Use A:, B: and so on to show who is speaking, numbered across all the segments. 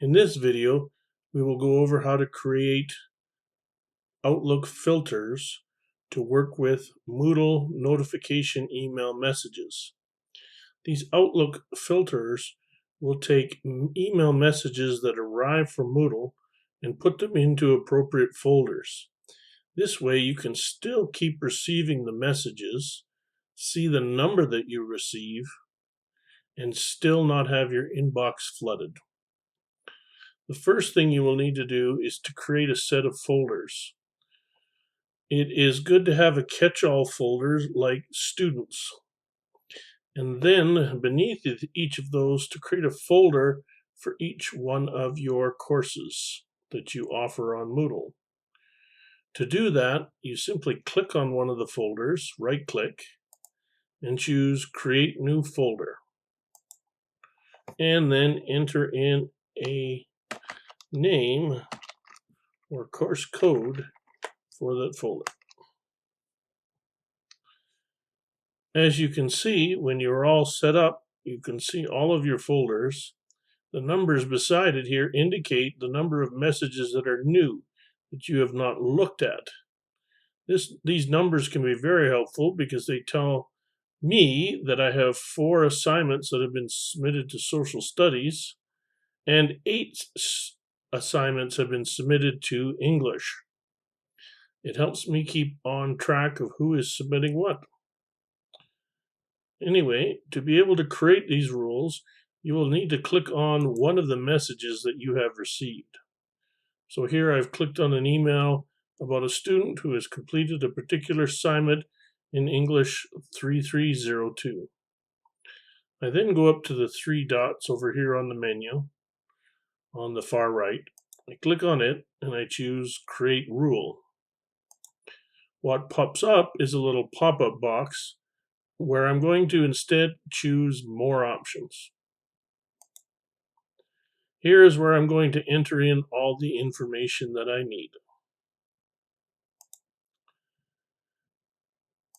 A: In this video, we will go over how to create Outlook filters to work with Moodle notification email messages. These Outlook filters will take email messages that arrive from Moodle and put them into appropriate folders. This way you can still keep receiving the messages, see the number that you receive, and still not have your inbox flooded. The first thing you will need to do is to create a set of folders. It is good to have a catch-all folder like students. And then beneath each of those to create a folder for each one of your courses that you offer on Moodle. To do that, you simply click on one of the folders, right-click, and choose Create New Folder. And then enter in a name or course code for that folder. As you can see, when you're all set up, you can see all of your folders. The numbers beside it here indicate the number of messages that are new that you have not looked at. These numbers can be very helpful because they tell me that I have 4 assignments that have been submitted to social studies and 8 assignments have been submitted to English. It helps me keep on track of who is submitting what. Anyway, to be able to create these rules, you will need to click on one of the messages that you have received. So here I've clicked on an email about a student who has completed a particular assignment in English 3302. I then go up to the 3 dots over here on the menu on the far right. I click on it and I choose Create Rule. What pops up is a little pop-up box where I'm going to instead choose More Options. Here is where I'm going to enter in all the information that I need.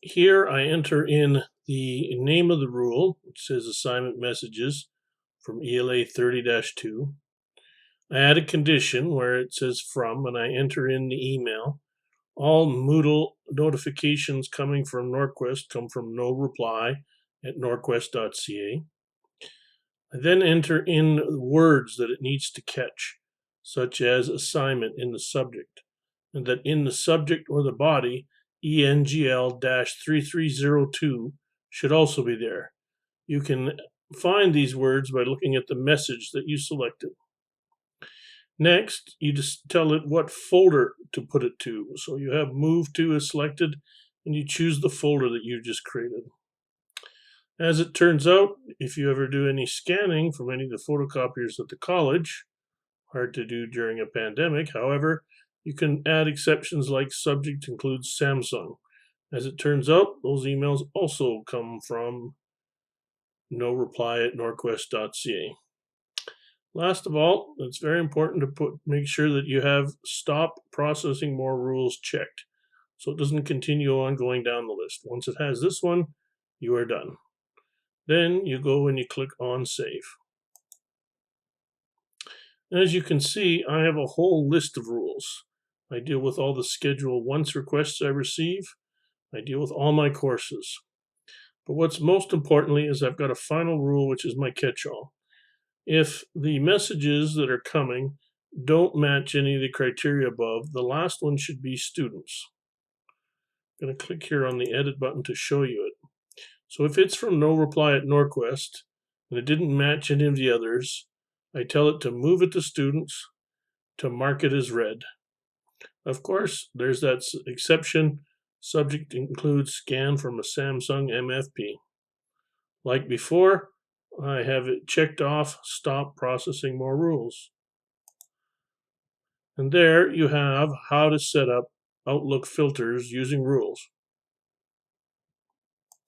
A: Here I enter in the name of the rule, which says Assignment Messages from ELA 30-2. I add a condition where it says From, and I enter in the email. All Moodle notifications coming from Norquest come from no reply at norquest.ca. I then enter in words that it needs to catch, such as assignment in the subject, and that in the subject or the body, ENGL-3302 should also be there. You can find these words by looking at the message that you selected. Next, you just tell it what folder to put it to. So you have Move To is selected, and you choose the folder that you just created. As it turns out, if you ever do any scanning from any of the photocopiers at the college, hard to do during a pandemic, however, you can add exceptions like subject includes Samsung. As it turns out, those emails also come from no reply at norquest.ca. Last of all, it's very important to make sure that you have Stop Processing More Rules checked, so it doesn't continue on going down the list. Once it has this one, you are done. Then you go and you click on Save. As you can see, I have a whole list of rules. I deal with all the Schedule Once requests I receive. I deal with all my courses. But what's most importantly is I've got a final rule, which is my catch-all. If the messages that are coming don't match any of the criteria above, the last one should be students. I'm going to click here on the edit button to show you it. So if it's from no reply at Norquest and it didn't match any of the others, I tell it to move it to students, to mark it as read. Of course, there's that exception. Subject includes scan from a Samsung MFP. Like before, I have it checked off, Stop Processing More Rules. And there you have how to set up Outlook filters using rules.